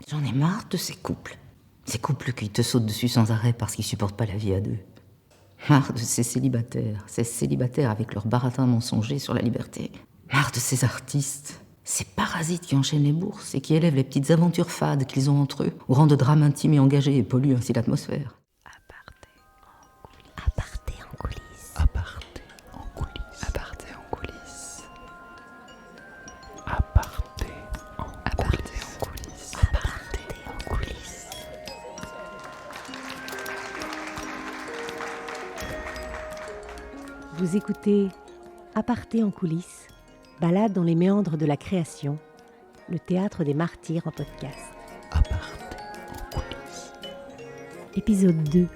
J'en ai marre de ces couples. Ces couples qui te sautent dessus sans arrêt parce qu'ils supportent pas la vie à deux. Marre de ces célibataires avec leurs baratins mensongers sur la liberté. Marre de ces artistes, ces parasites qui enchaînent les bourses et qui élèvent les petites aventures fades qu'ils ont entre eux, au rang de drames intimes et engagés et polluent ainsi l'atmosphère. Aparté en coulisses. Aparté en coulisses. Aparté en coulisses. Aparté en coulisses. Aparté en coulisses. Vous écoutez Aparté en coulisses, balade dans les méandres de la création, le théâtre des martyrs en podcast. Aparté en coulisses. Épisode 2.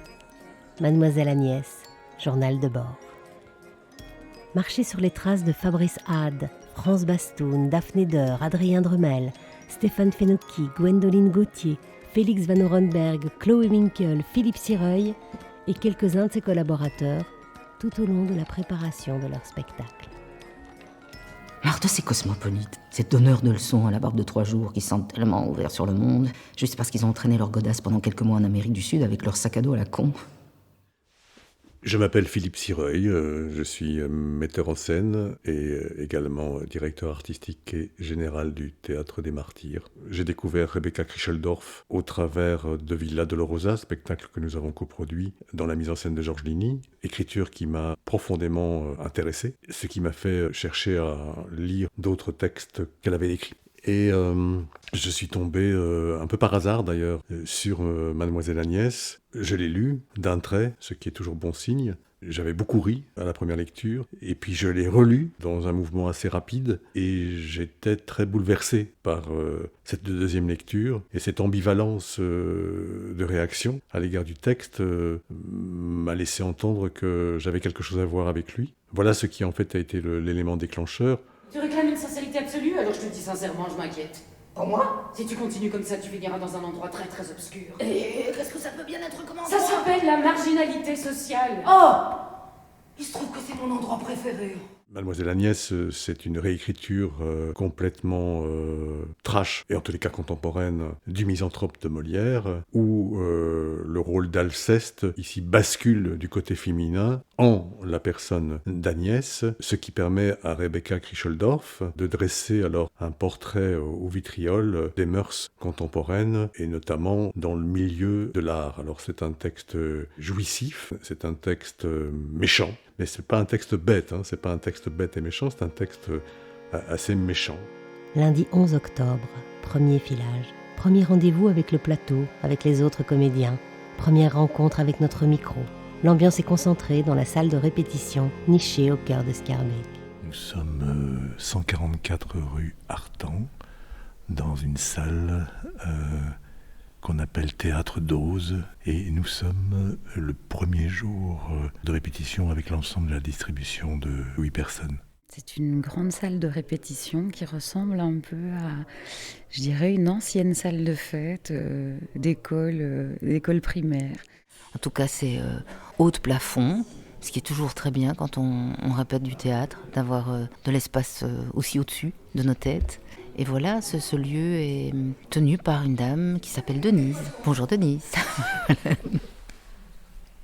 Mademoiselle Agnès, journal de bord. Marchez sur les traces de Fabrice Hade, France Bastoun, Daphné Deur, Adrien Dremel, Stéphane Fenocchi, Gwendoline Gauthier, Félix Van Orenberg, Chloé Winkel, Philippe Sireuil et quelques-uns de ses collaborateurs tout au long de la préparation de leur spectacle. Marre de ces cosmopolites, ces donneurs de leçons à la barbe de 3 jours qui se sentent tellement ouverts sur le monde, juste parce qu'ils ont entraîné leur godasse pendant quelques mois en Amérique du Sud avec leur sac à dos à la con. Je m'appelle Philippe Sireuil, je suis metteur en scène et également directeur artistique et général du Théâtre des Martyrs. J'ai découvert Rebecca Krischeldorf au travers de Villa Dolorosa, spectacle que nous avons coproduit dans la mise en scène de Georges Ligny, écriture qui m'a profondément intéressé, ce qui m'a fait chercher à lire d'autres textes qu'elle avait écrits. Et je suis tombé, un peu par hasard d'ailleurs, sur Mademoiselle Agnès. Je l'ai lu d'un trait, ce qui est toujours bon signe. J'avais beaucoup ri à la première lecture, et puis je l'ai relu dans un mouvement assez rapide, et j'étais très bouleversé par cette deuxième lecture, et cette ambivalence de réaction à l'égard du texte m'a laissé entendre que j'avais quelque chose à voir avec lui. Voilà ce qui en fait a été l'élément déclencheur. Tu réclames une sincérité absolue, alors je te le dis sincèrement, je m'inquiète. Pour moi? Si tu continues comme ça, tu finiras dans un endroit très très obscur. Et qu'est-ce que ça peut bien être comme Ça endroit? s'appelle la marginalité sociale. Oh! Il se trouve que c'est mon endroit préféré. Mademoiselle Agnès, c'est une réécriture complètement trash, et en tous les cas contemporaine, du Misanthrope de Molière, où le rôle d'Alceste ici bascule du côté féminin en la personne d'Agnès, ce qui permet à Rebecca Krischeldorf de dresser alors un portrait au vitriol des mœurs contemporaines, et notamment dans le milieu de l'art. Alors c'est un texte jouissif, c'est un texte méchant, mais c'est pas un texte bête, c'est pas un texte bête et méchant, c'est un texte assez méchant. Lundi 11 octobre, premier filage. Premier rendez-vous avec le plateau, avec les autres comédiens. Première rencontre avec notre micro. L'ambiance est concentrée dans la salle de répétition, nichée au cœur de Scarbeck. Nous sommes 144 rue Artan, dans une salle qu'on appelle Théâtre d'Ose, et nous sommes le premier jour de répétition avec l'ensemble de la distribution de 8 personnes. C'est une grande salle de répétition qui ressemble un peu à, je dirais, une ancienne salle de fête d'école primaire. En tout cas, c'est haut de plafond, ce qui est toujours très bien quand on répète du théâtre, d'avoir de l'espace aussi au-dessus de nos têtes. Et voilà, ce lieu est tenu par une dame qui s'appelle Denise. Bonjour Denise.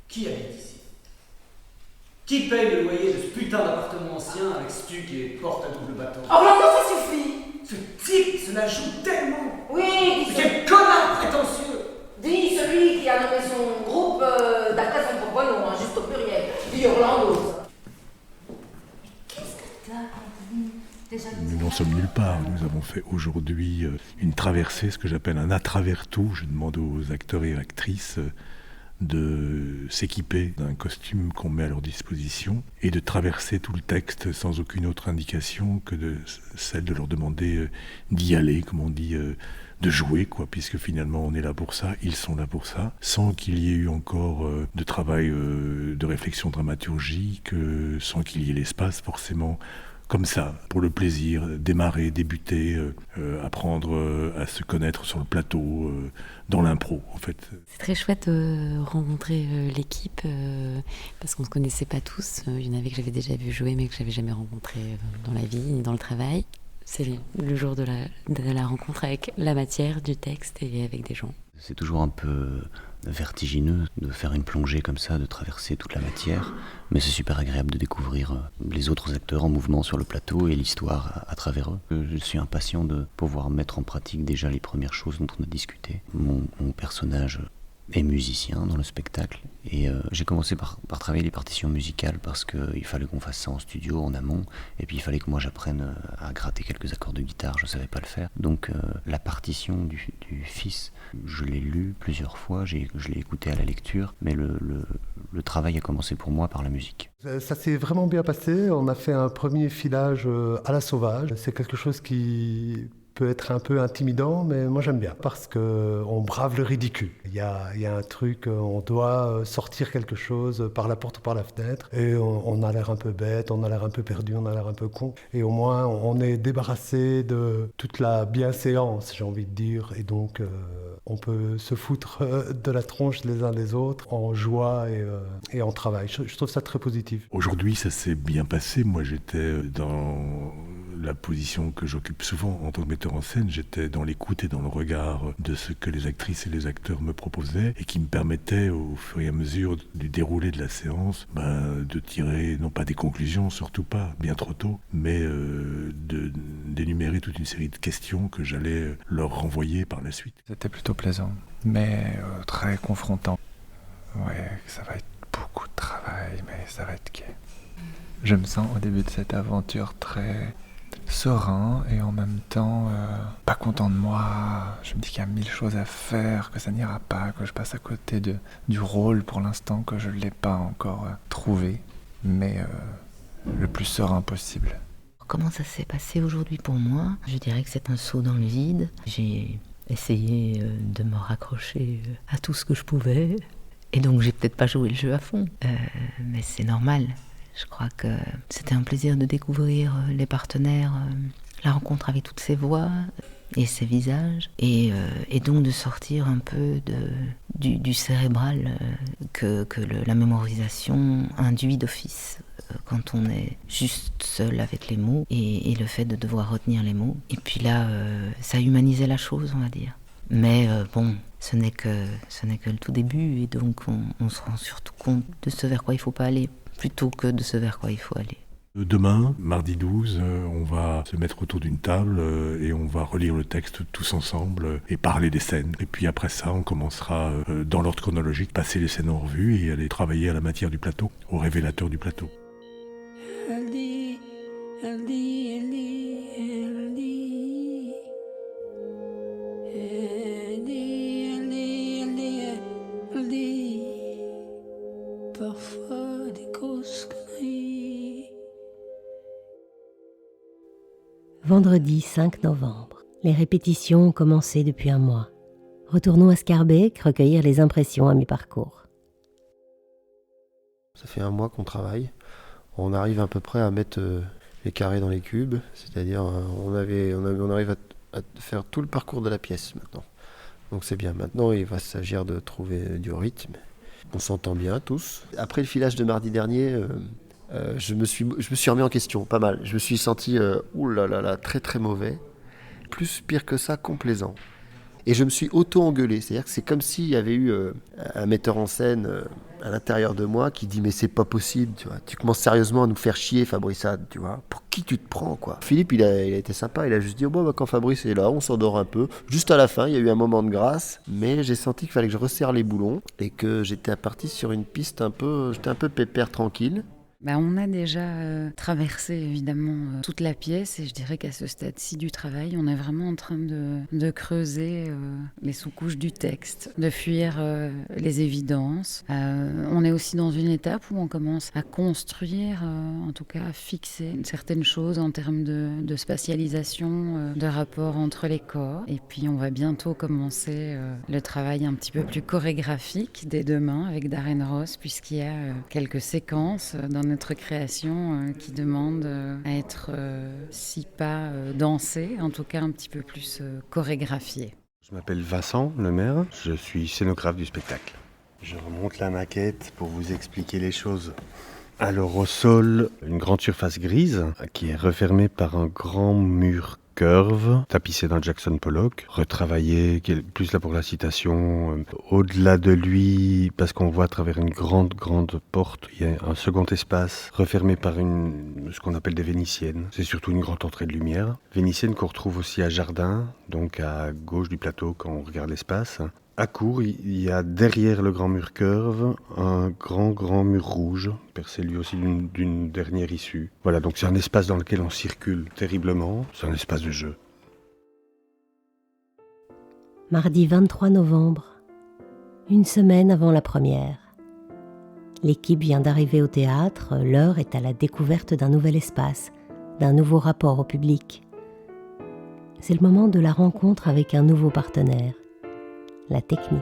Qui habite ici? Qui paye le loyer de ce putain d'appartement ancien avec stuc et porte à double bâton? Oh non, ça suffit! Ce type se la joue tellement! Oui, Quel connard prétentieux! dis celui qui a nommé son groupe d'après son propre nom, juste au pluriel. Dis Orlando. Qu'est-ce que t'as envie? Nous n'en sommes nulle part. Nous avons fait aujourd'hui une traversée, ce que j'appelle un à-travers-tout. Je demande aux acteurs et actrices de s'équiper d'un costume qu'on met à leur disposition et de traverser tout le texte sans aucune autre indication que celle de leur demander d'y aller, comme on dit, de jouer, puisque finalement on est là pour ça, ils sont là pour ça, sans qu'il y ait eu encore de travail de réflexion dramaturgique, sans qu'il y ait l'espace forcément comme ça, pour le plaisir, démarrer, débuter, apprendre à se connaître sur le plateau, dans l'impro, en fait. C'est très chouette de rencontrer l'équipe, parce qu'on ne se connaissait pas tous. Il y en avait que j'avais déjà vu jouer, mais que j'avais jamais rencontré dans la vie, ni dans le travail. C'est le jour de la rencontre avec la matière du texte et avec des gens. C'est toujours un peu vertigineux de faire une plongée comme ça, de traverser toute la matière, mais c'est super agréable de découvrir les autres acteurs en mouvement sur le plateau et l'histoire à travers eux. Je suis impatient de pouvoir mettre en pratique déjà les premières choses dont on a discuté. Mon personnage est musicien dans le spectacle et j'ai commencé par travailler les partitions musicales parce qu'il fallait qu'on fasse ça en studio en amont et puis il fallait que moi j'apprenne à gratter quelques accords de guitare, je savais pas le faire. Donc la partition du fils, je l'ai lue plusieurs fois, je l'ai écouté à la lecture, mais le travail a commencé pour moi par la musique. Ça s'est vraiment bien passé, on a fait un premier filage à la sauvage, c'est quelque chose qui peut être un peu intimidant, mais moi j'aime bien parce qu'on brave le ridicule. Il y a un truc, on doit sortir quelque chose par la porte ou par la fenêtre et on a l'air un peu bête, on a l'air un peu perdu, on a l'air un peu con et au moins on est débarrassé de toute la bienséance, j'ai envie de dire, et donc on peut se foutre de la tronche les uns des autres en joie et en travail. Je trouve ça très positif. Aujourd'hui, ça s'est bien passé. Moi, j'étais dans la position que j'occupe souvent en tant que metteur en scène, j'étais dans l'écoute et dans le regard de ce que les actrices et les acteurs me proposaient et qui me permettait au fur et à mesure du déroulé de la séance de tirer, non pas des conclusions, surtout pas, bien trop tôt, mais d'énumérer toute une série de questions que j'allais leur renvoyer par la suite. C'était plutôt plaisant, mais très confrontant. Ouais, ça va être beaucoup de travail, mais ça va être gai. Je me sens au début de cette aventure très serein et en même temps pas content de moi. Je me dis qu'il y a 1000 choses à faire, que ça n'ira pas, que je passe à côté du rôle pour l'instant, que je ne l'ai pas encore trouvé, mais le plus serein possible. Comment ça s'est passé aujourd'hui pour moi? Je dirais que c'est un saut dans le vide. J'ai essayé de me raccrocher à tout ce que je pouvais et donc j'ai peut-être pas joué le jeu à fond, mais c'est normal. Je crois que c'était un plaisir de découvrir les partenaires, la rencontre avec toutes ces voix et ces visages, et donc de sortir un peu du cérébral que la mémorisation induit d'office quand on est juste seul avec les mots et le fait de devoir retenir les mots. Et puis là, ça humanisait la chose, on va dire. Mais bon, ce n'est que le tout début, et donc on se rend surtout compte de ce vers quoi il ne faut pas aller, plutôt que de ce vers quoi il faut aller. Demain, mardi 12, on va se mettre autour d'une table et on va relire le texte tous ensemble et parler des scènes. Et puis après ça, on commencera, dans l'ordre chronologique, passer les scènes en revue et aller travailler à la matière du plateau, au révélateur du plateau. Parfois des grosses conneries. Vendredi 5 novembre. Les répétitions ont commencé depuis un mois. Retournons à Scarbeck recueillir les impressions à mi-parcours. Ça fait un mois qu'on travaille. On arrive à peu près à mettre les carrés dans les cubes, c'est-à-dire on arrive à faire tout le parcours de la pièce maintenant. Donc c'est bien. Maintenant, il va s'agir de trouver du rythme. On s'entend bien tous. Après le filage de mardi dernier, je me suis remis en question, pas mal. Je me suis senti très très mauvais. Plus pire que ça, complaisant. Et je me suis auto-engueulé. C'est-à-dire que c'est comme s'il y avait eu un metteur en scène à l'intérieur de moi qui dit mais c'est pas possible, tu vois. Tu commences sérieusement à nous faire chier, Fabrice Had, tu vois. Pour qui tu te prends, quoi? Philippe, il a été sympa, il a juste dit quand Fabrice est là, on s'endort un peu. Juste à la fin, il y a eu un moment de grâce, mais j'ai senti qu'il fallait que je resserre les boulons et que j'étais parti sur une piste j'étais un peu pépère, tranquille. On a déjà traversé évidemment toute la pièce et je dirais qu'à ce stade-ci du travail, on est vraiment en train de creuser les sous-couches du texte, de fuir les évidences. On est aussi dans une étape où on commence à construire, en tout cas à fixer certaines choses en termes de spatialisation, de rapport entre les corps. Et puis on va bientôt commencer le travail un petit peu plus chorégraphique dès demain avec Darren Ross, puisqu'il y a quelques séquences dans notre création qui demande à être si pas dansée, en tout cas un petit peu plus chorégraphiée. Je m'appelle Vincent Lemaire, je suis scénographe du spectacle. Je remonte la maquette pour vous expliquer les choses. Alors au sol, une grande surface grise qui est refermée par un grand mur curve, tapissé d'un Jackson Pollock, retravaillé, qui est plus là pour la citation. Au-delà de lui, parce qu'on voit à travers une grande porte, il y a un second espace refermé par ce qu'on appelle des vénitiennes. C'est surtout une grande entrée de lumière. Vénitienne qu'on retrouve aussi à Jardin, donc à gauche du plateau quand on regarde l'espace. À Cours, il y a derrière le grand mur curve un grand mur rouge, percé lui aussi d'une dernière issue. Voilà, donc c'est un espace dans lequel on circule terriblement, c'est un espace de jeu. Mardi 23 novembre, une semaine avant la première. L'équipe vient d'arriver au théâtre, l'heure est à la découverte d'un nouvel espace, d'un nouveau rapport au public. C'est le moment de la rencontre avec un nouveau partenaire. La technique.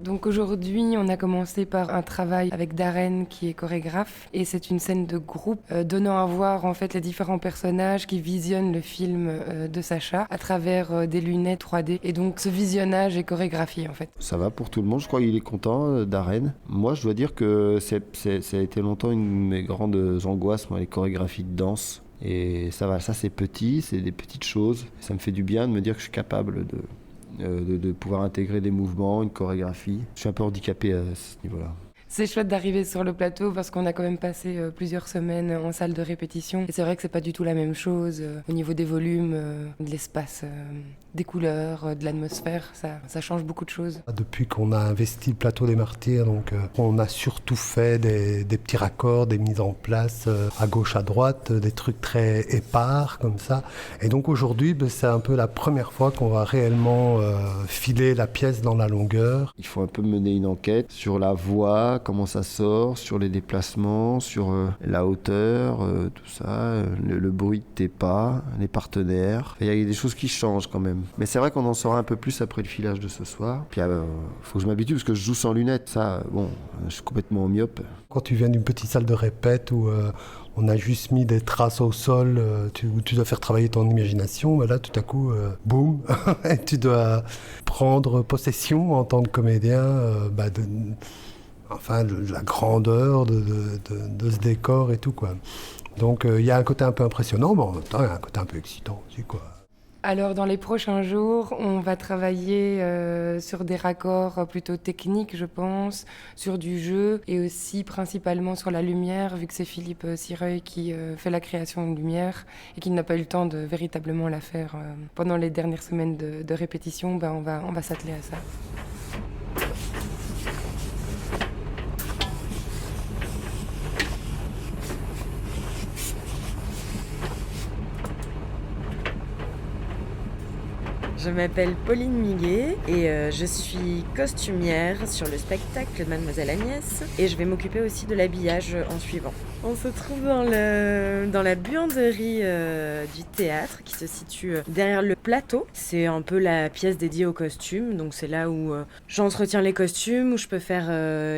Donc aujourd'hui, on a commencé par un travail avec Darren qui est chorégraphe et c'est une scène de groupe donnant à voir en fait les différents personnages qui visionnent le film de Sacha à travers des lunettes 3D et donc ce visionnage est chorégraphié en fait. Ça va pour tout le monde, je crois qu'il est content, Darren. Moi je dois dire que ça a été longtemps une de mes grandes angoisses, moi, les chorégraphies de danse. Et ça va, ça c'est petit, c'est des petites choses. Ça me fait du bien de me dire que je suis capable de pouvoir intégrer des mouvements, une chorégraphie. Je suis un peu handicapé à ce niveau-là. C'est chouette d'arriver sur le plateau parce qu'on a quand même passé plusieurs semaines en salle de répétition. Et c'est vrai que c'est pas du tout la même chose au niveau des volumes, de l'espace, des couleurs, de l'atmosphère. Ça change beaucoup de choses. Depuis qu'on a investi le plateau des Martyrs, donc, on a surtout fait des petits raccords, des mises en place à gauche, à droite, des trucs très épars comme ça. Et donc aujourd'hui, c'est un peu la première fois qu'on va réellement filer la pièce dans la longueur. Il faut un peu mener une enquête sur la voix, comment ça sort, sur les déplacements, sur la hauteur, tout ça, le bruit de tes pas, les partenaires. Il y a des choses qui changent quand même. Mais c'est vrai qu'on en saura un peu plus après le filage de ce soir. Puis faut que je m'habitue parce que je joue sans lunettes. Ça, bon, je suis complètement myope. Quand tu viens d'une petite salle de répète où on a juste mis des traces au sol, où tu dois faire travailler ton imagination, là tout à coup, boum, et tu dois prendre possession en tant que comédien de la grandeur de ce décor et tout, quoi. Donc il y a un côté un peu impressionnant, mais en même temps il y a un côté un peu excitant aussi, quoi. Alors dans les prochains jours, on va travailler sur des raccords plutôt techniques, je pense, sur du jeu et aussi principalement sur la lumière, vu que c'est Philippe Sireuil qui fait la création de lumière et qui n'a pas eu le temps de véritablement la faire pendant les dernières semaines de répétition. On va s'atteler à ça. Je m'appelle Pauline Miguet et je suis costumière sur le spectacle de Mademoiselle Agnès et je vais m'occuper aussi de l'habillage en suivant. On se trouve dans la buanderie du théâtre qui se situe derrière le plateau. C'est un peu la pièce dédiée aux costumes, donc c'est là où j'entretiens les costumes, où je peux faire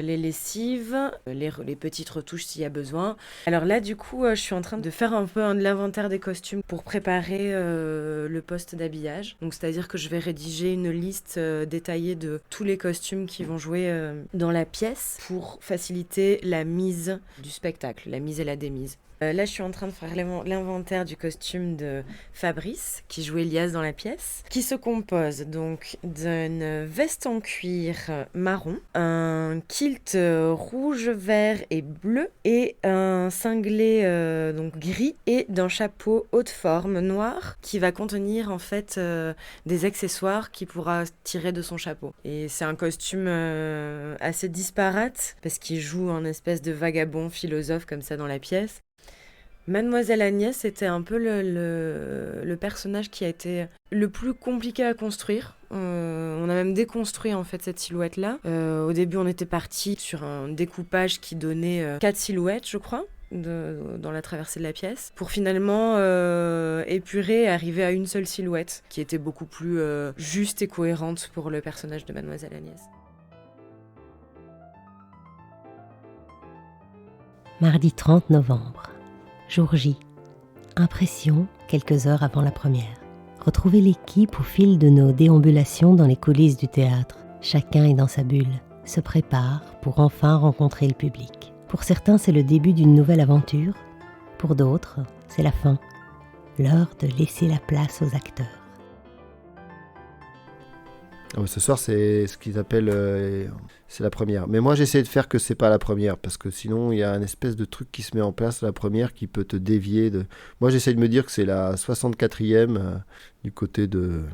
les lessives, les petites retouches s'il y a besoin. Alors là du coup je suis en train de faire un peu de l'inventaire des costumes pour préparer le poste d'habillage. Donc c'est-à-dire que je vais rédiger une liste détaillée de tous les costumes qui vont jouer dans la pièce pour faciliter la mise du spectacle, la mise et la démise. Là, je suis en train de faire l'inventaire du costume de Fabrice, qui joue Elias dans la pièce, qui se compose donc d'une veste en cuir marron, un kilt rouge, vert et bleu, et un cinglé donc gris, et d'un chapeau haute forme noir, qui va contenir en fait des accessoires qu'il pourra tirer de son chapeau. Et c'est un costume assez disparate, parce qu'il joue un espèce de vagabond philosophe comme ça dans la pièce. Mademoiselle Agnès était un peu le personnage qui a été le plus compliqué à construire. On a même déconstruit en fait cette silhouette-là. Au début, on était parti sur un découpage qui donnait 4 silhouettes, je crois, dans la traversée de la pièce, pour finalement épurer et arriver à une seule silhouette, qui était beaucoup plus juste et cohérente pour le personnage de Mademoiselle Agnès. Mardi 30 novembre. Jour J. Impression, quelques heures avant la première. Retrouvez l'équipe au fil de nos déambulations dans les coulisses du théâtre. Chacun est dans sa bulle, se préparent pour enfin rencontrer le public. Pour certains, c'est le début d'une nouvelle aventure. Pour d'autres, c'est la fin. L'heure de laisser la place aux acteurs. Ce soir, c'est ce qu'ils appellent... c'est la première. Mais moi, j'essaie de faire que c'est pas la première, parce que sinon, il y a un espèce de truc qui se met en place, la première, qui peut te dévier de... Moi, j'essaie de me dire que c'est la 64e du côté de...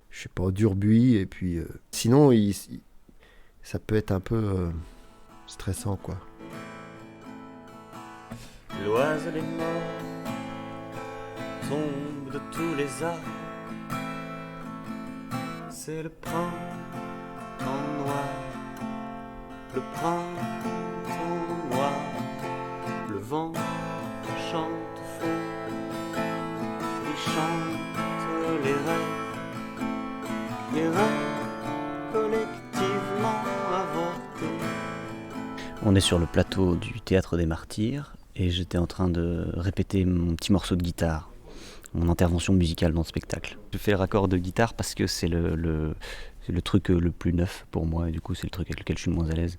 Je sais pas, d'Urbuy, et puis... sinon, ça peut être un peu stressant, quoi. L'oiseau des morts tombe de tous les arbres. C'est le printemps noir, le printemps noir. Le vent chante au fond, il chante les rêves collectivement avortés. On est sur le plateau du Théâtre des Martyrs et j'étais en train de répéter mon petit morceau de guitare, mon intervention musicale dans le spectacle. Je fais le raccord de guitare parce que c'est le truc le plus neuf pour moi et du coup c'est le truc avec lequel je suis le moins à l'aise.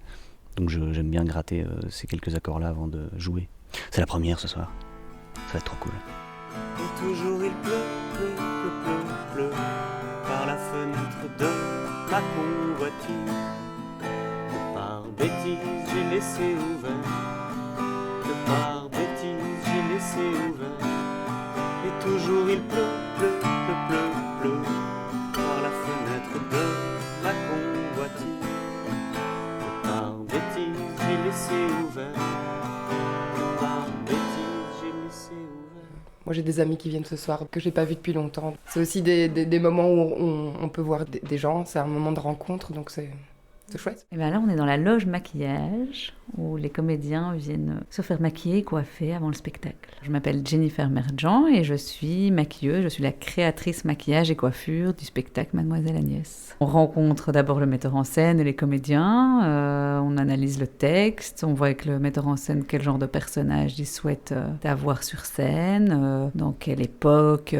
Donc j'aime bien gratter ces quelques accords-là avant de jouer. C'est la première ce soir, ça va être trop cool. Et toujours il pleut par la fenêtre de ma convoitise. Par bêtise j'ai laissé ouvert, par bêtise j'ai laissé ouvert. Et toujours il pleut par la fenêtre de ma convoitise. Par bêtise j'ai laissé ouvert, par bêtise j'ai laissé ouvert. Moi j'ai des amis qui viennent ce soir que j'ai pas vus depuis longtemps. C'est aussi des moments où on peut voir des gens, c'est un moment de rencontre, donc c'est chouette. Et bien là, on est dans la loge maquillage, où les comédiens viennent se faire maquiller et coiffer avant le spectacle. Je m'appelle Jennifer Merjean et je suis maquilleuse, je suis la créatrice maquillage et coiffure du spectacle Mademoiselle Agnès. On rencontre d'abord le metteur en scène et les comédiens, on analyse le texte, on voit avec le metteur en scène quel genre de personnage il souhaite avoir sur scène, dans quelle époque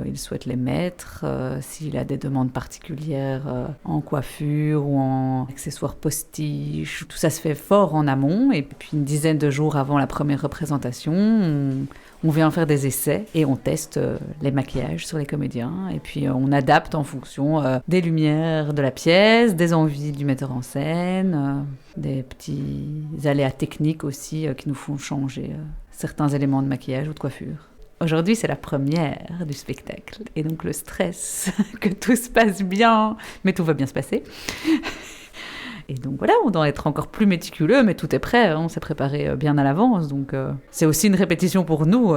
il souhaite les mettre, s'il a des demandes particulières en coiffure ou en accessoires postiches. Tout ça se fait fort en amont et puis une dizaine de jours avant la première représentation, on vient faire des essais et on teste les maquillages sur les comédiens et puis on adapte en fonction des lumières de la pièce, des envies du metteur en scène, des petits aléas techniques aussi qui nous font changer certains éléments de maquillage ou de coiffure. Aujourd'hui, c'est la première du spectacle et donc le stress que tout se passe bien, mais tout va bien se passer. Et donc voilà, on doit être encore plus méticuleux, mais tout est prêt, on s'est préparé bien à l'avance. Donc c'est aussi une répétition pour nous,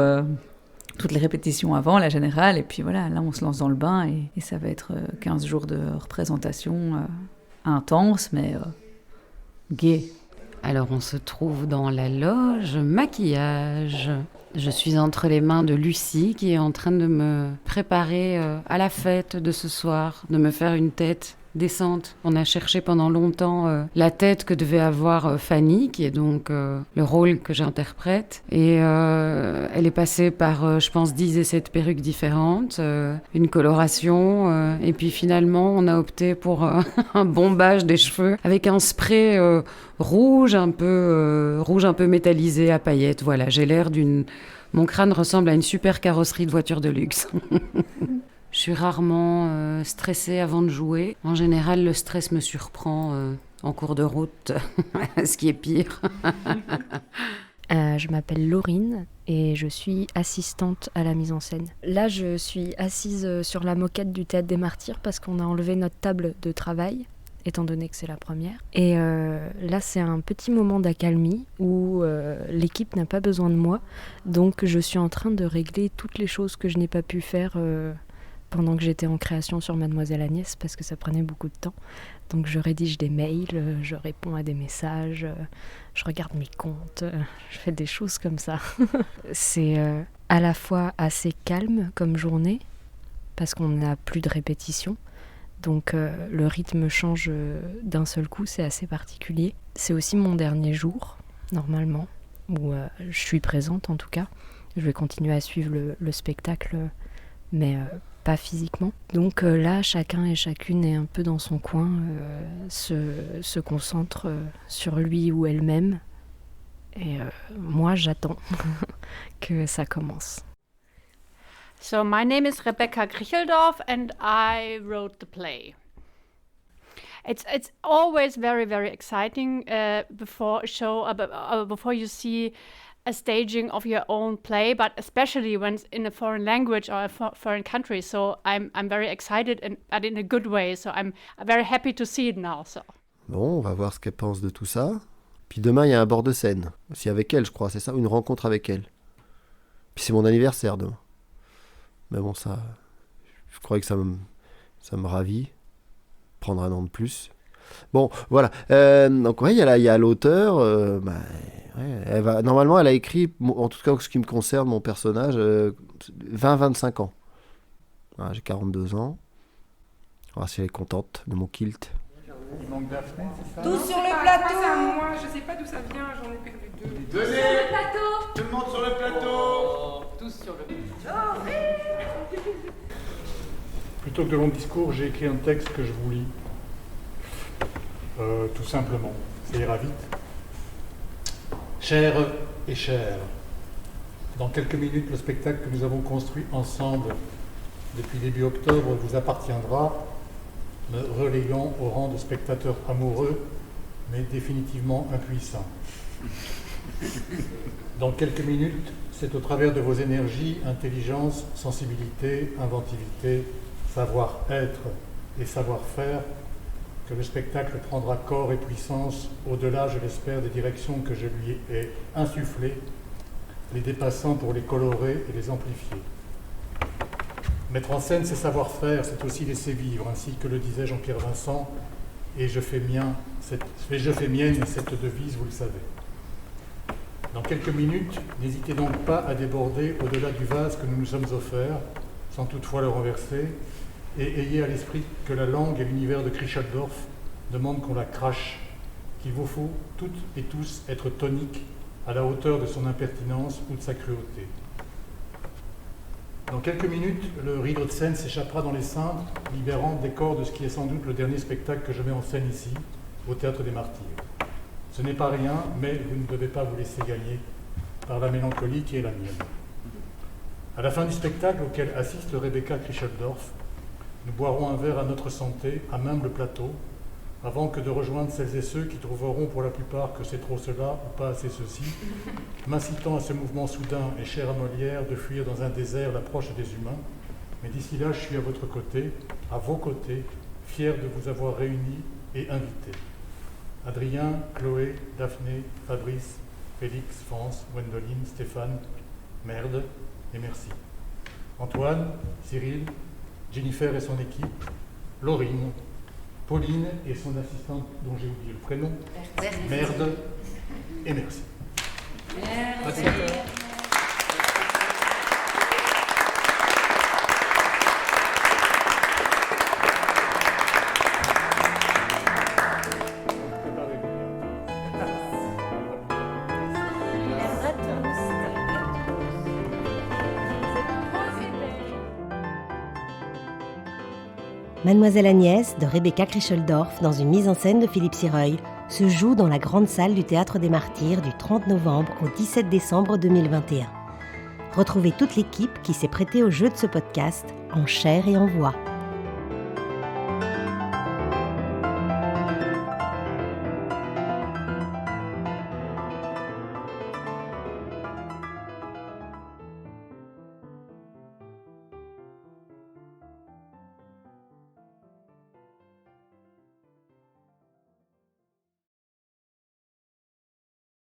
toutes les répétitions avant, la générale. Et puis voilà, là on se lance dans le bain et ça va être 15 jours de représentation intense, mais gai. Alors on se trouve dans la loge maquillage. Je suis entre les mains de Lucie qui est en train de me préparer à la fête de ce soir, de me faire une tête décente. On a cherché pendant longtemps la tête que devait avoir Fanny, qui est donc le rôle que j'interprète. Et elle est passée par, je pense, 10 essais de perruques différentes, une coloration. Et puis finalement, on a opté pour un bombage des cheveux avec un spray rouge un peu métallisé à paillettes. Voilà, j'ai l'air d'une... Mon crâne ressemble à une super carrosserie de voiture de luxe. Je suis rarement stressée avant de jouer. En général, le stress me surprend en cours de route, ce qui est pire. Je m'appelle Laurine et je suis assistante à la mise en scène. Là, je suis assise sur la moquette du Théâtre des Martyrs parce qu'on a enlevé notre table de travail, étant donné que c'est la première. Et là, c'est un petit moment d'accalmie où l'équipe n'a pas besoin de moi. Donc, je suis en train de régler toutes les choses que je n'ai pas pu faire pendant que j'étais en création sur Mademoiselle Agnès, parce que ça prenait beaucoup de temps. Donc je rédige des mails, je réponds à des messages, je regarde mes comptes, je fais des choses comme ça. C'est à la fois assez calme comme journée, parce qu'on n'a plus de répétition. Donc le rythme change d'un seul coup, c'est assez particulier. C'est aussi mon dernier jour, normalement, où je suis présente en tout cas. Je vais continuer à suivre le spectacle, mais pas physiquement. Donc là, chacun et chacune est un peu dans son coin, se concentre sur lui ou elle-même. Et moi, j'attends que ça commence. So my name is Rebecca Kricheldorf and I wrote the play. It's always very, very exciting before a show, before you see a staging of your own play, but especially when it's in a foreign language or a foreign country. So I'm very excited, but in a good way. So I'm very happy to see it now. So. Bon, on va voir ce qu'elle pense de tout ça. Puis demain, il y a un bord de scène. Aussi avec elle, je crois, c'est ça, une rencontre avec elle. Puis c'est mon anniversaire demain. Mais bon, ça, je crois que ça me ravit. Prendre un an de plus. Bon, voilà. Donc, ouais, il y a l'auteur. Ouais, normalement, elle a écrit, en tout cas, en ce qui me concerne, mon personnage, 20-25 ans. Voilà, j'ai 42 ans. On va voir si elle est contente de mon kilt. Il manque Daphné, c'est ça? Tous sur le plateau. Moi, je sais pas d'où ça vient, j'en ai perdu 2. Tous sur le plateau. Tout le monde sur le plateau. Tous sur le plateau. Plutôt que de longs discours, j'ai écrit un texte que je vous lis. Tout simplement. Ça ira vite. Chère et chère, dans quelques minutes, le spectacle que nous avons construit ensemble depuis début octobre vous appartiendra, me reléguant au rang de spectateur amoureux, mais définitivement impuissant. Dans quelques minutes, c'est au travers de vos énergies, intelligence, sensibilité, inventivité, savoir-être et savoir-faire que le spectacle prendra corps et puissance au-delà, je l'espère, des directions que je lui ai insufflées, les dépassant pour les colorer et les amplifier. Mettre en scène, c'est savoir-faire, c'est aussi laisser vivre, ainsi que le disait Jean-Pierre Vincent, et je fais mienne cette devise, vous le savez. Dans quelques minutes, n'hésitez donc pas à déborder au-delà du vase que nous nous sommes offerts, sans toutefois le renverser, et ayez à l'esprit que la langue et l'univers de Kricheldorf demandent qu'on la crache, qu'il vous faut toutes et tous être toniques à la hauteur de son impertinence ou de sa cruauté. Dans quelques minutes, le rideau de scène s'échappera dans les cintres, libérant des corps de ce qui est sans doute le dernier spectacle que je mets en scène ici, au Théâtre des Martyrs. Ce n'est pas rien, mais vous ne devez pas vous laisser gagner par la mélancolie qui est la mienne. À la fin du spectacle, auquel assiste Rebecca Kricheldorf, nous boirons un verre à notre santé, à même le plateau, avant que de rejoindre celles et ceux qui trouveront pour la plupart que c'est trop cela ou pas assez ceci, m'incitant à ce mouvement soudain et cher à Molière de fuir dans un désert l'approche des humains. Mais d'ici là, je suis à votre côté, à vos côtés, fier de vous avoir réunis et invités. Adrien, Chloé, Daphné, Fabrice, Félix, France, Gwendoline, Stéphane, Merde et merci. Antoine, Cyril, Jennifer et son équipe, Laurine, Pauline et son assistante dont j'ai oublié le prénom, Merde et merci. Merci. Mademoiselle Agnès de Rebecca Kricheldorf, dans une mise en scène de Philippe Sireuil, se joue dans la grande salle du Théâtre des Martyrs du 30 novembre au 17 décembre 2021. Retrouvez toute l'équipe qui s'est prêtée au jeu de ce podcast en chair et en voix.